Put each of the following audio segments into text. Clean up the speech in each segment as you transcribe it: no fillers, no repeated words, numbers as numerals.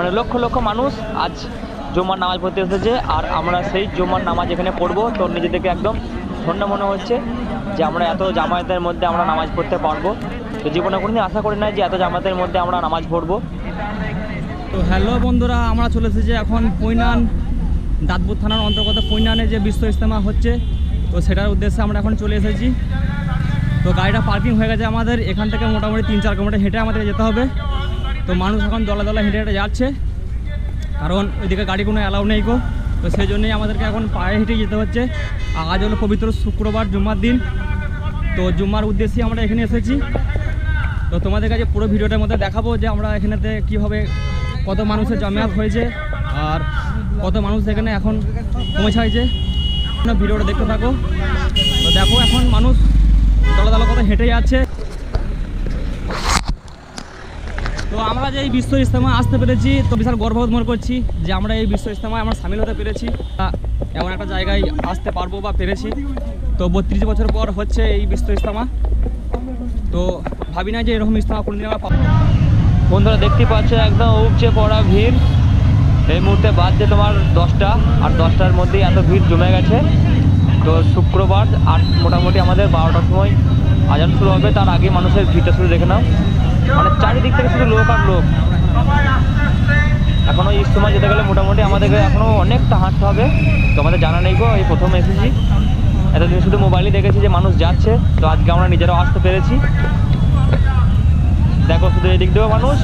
মানে লক্ষ লক্ষ মানুষ আজ জুম্মার নামাজ পড়তে এসেছে। আর আমরা সেই জুম্মার নামাজ এখানে পড়বো, তো নিজেদেরকে একদম ধন্য মনে হচ্ছে যে আমরা এত জামায়াতের মধ্যে আমরা নামাজ পড়তে পারবো। তো জীবনে কোনোদিন আশা করি না যে এত জামায়াতের মধ্যে আমরা নামাজ পড়বো। তো হ্যালো বন্ধুরা, আমরা চলে এসেছি এখন পৈনান দাঁতপুর থানার অন্তর্গত পৈনানে যে বিশ্ব ইজতেমা হচ্ছে, তো সেটার উদ্দেশ্যে আমরা এখন চলে এসেছি। তো গাড়িটা পার্কিং হয়ে গেছে আমাদের, এখান থেকে মোটামুটি 3-4 কিলোমিটার হেঁটে আমাদের যেতে হবে। তো মানুষ এখন দলে দলে হেঁটে হেঁটে যাচ্ছে, কারণ ওইদিকে গাড়ি কোনো অ্যালাউ নেই গো। তো সেই জন্যই আমাদেরকে এখন পায়ে হেঁটে যেতে হচ্ছে। আজ হলো পবিত্র শুক্রবার, জুম্মার দিন। তো জুম্মার উদ্দেশ্যে আমরা এখানে এসেছি। তো তোমাদের কাছে পুরো ভিডিওটার মধ্যে দেখাবো যে আমরা এখানেতে কীভাবে কত মানুষের জমায়েত হয়েছে আর কত মানুষ এখানে এখন পৌঁছাইছে। ভিডিওটা দেখতে থাকো। তো দেখো এখন মানুষ দলে দলে কত হেঁটে যাচ্ছে। তো আমরা যে এই বিশ্ব ইজতেমায় আসতে পেরেছি, তো বিশাল গর্ববোধ মনে করছি যে আমরা এই বিশ্ব ইজতেমায় আমরা সামিল হতে পেরেছি, এমন একটা জায়গায় আসতে পারবো বা পেরেছি। তো 32 বছর পর হচ্ছে এই বিশ্ব ইজতেমা। তো ভাবি না যে এরকম ইজতেমা কোনোদিন আমরা পাবো। বন্ধুরা দেখতে পাচ্ছ একদম উপচে পড়া ভিড়। এই মুহূর্তে বাজছে তোমার 10টা, আর 10টার মধ্যেই এত ভিড় জমে গেছে। তো শুক্রবার আর মোটামুটি আমাদের 12টার সময় আজান শুরু হবে, তার আগে মানুষের ভিড়টা শুরু দেখে নাও। মানে চারিদিক থেকে শুধু লোক আর লোক। এখনও ইজতেমা যেতে গেলে মোটামুটি আমাদেরকে এখনও অনেকটা হাঁটতে হবে। তো আমাদের জানা নেই গো, এই প্রথম এসেছি। এতদিন শুধু মোবাইলেই দেখেছি যে মানুষ যাচ্ছে, তো আজকে আমরা নিজেরাও আসতে পেরেছি। দেখো শুধু এদিক দিয়েও মানুষ,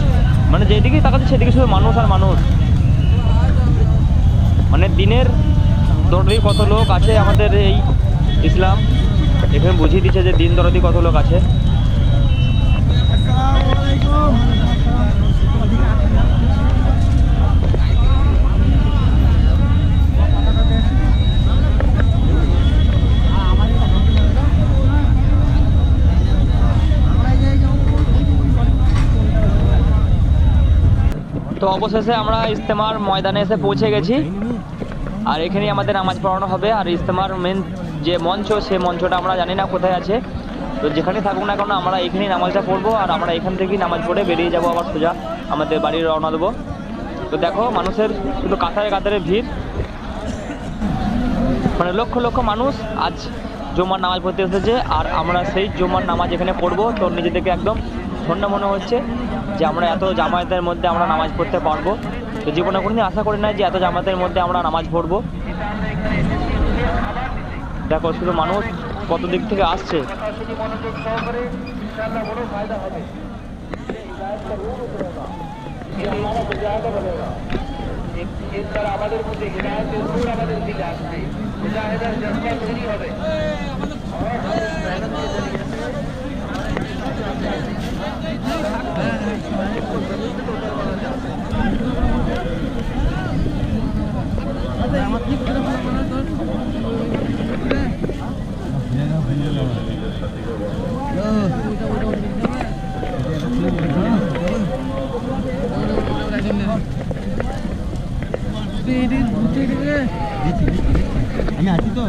মানে যেদিকেই তাকাচ্ছে সেদিকে শুধু মানুষ আর মানুষ। মানে দিনের দরদি কত লোক আছে আমাদের এই ইসলাম এখানে বুঝিয়ে দিচ্ছে যে দিন দরদি কত লোক আছে। তো অবশেষে আমরা ইজতেমার ময়দানে এসে পৌঁছে গেছি, আর এখানেই আমাদের নামাজ পড়ানো হবে। আর ইজতেমার মেন যে মঞ্চ, সে মঞ্চটা আমরা জানি না কোথায় আছে। তো যেখানেই থাকুক না কেন আমরা এখানেই নামাজটা পড়বো, আর আমরা এখান থেকেই নামাজ পড়ে বেরিয়ে যাবো আবার সোজা আমাদের বাড়ির রওনা দেবো। তো দেখো মানুষের শুধু কাতারে কাতারে ভিড়, মানে লক্ষ লক্ষ মানুষ আজ জুম্মার নামাজ পড়তে এসেছে। আর আমরা সেই জুম্মার নামাজ এখানে পড়বো, তো নিজেদেরকে একদম ধন্য মনে হচ্ছে যে আমরা এত জামায়াতের মধ্যে আমরা নামাজ পড়তে পারবো। তো জীবনে কোনোদিন আশা করি না যে এত জামাতের মধ্যে আমরা নামাজ পড়বো। দেখো শুধু মানুষ কত দিক থেকে আসছে। আমাদের মধ্যে হিদায়াতের নূর আমাদের দিকে আসবে, মুজাহিদের জজ্বা তৈরি হবে। আমি আছি তো।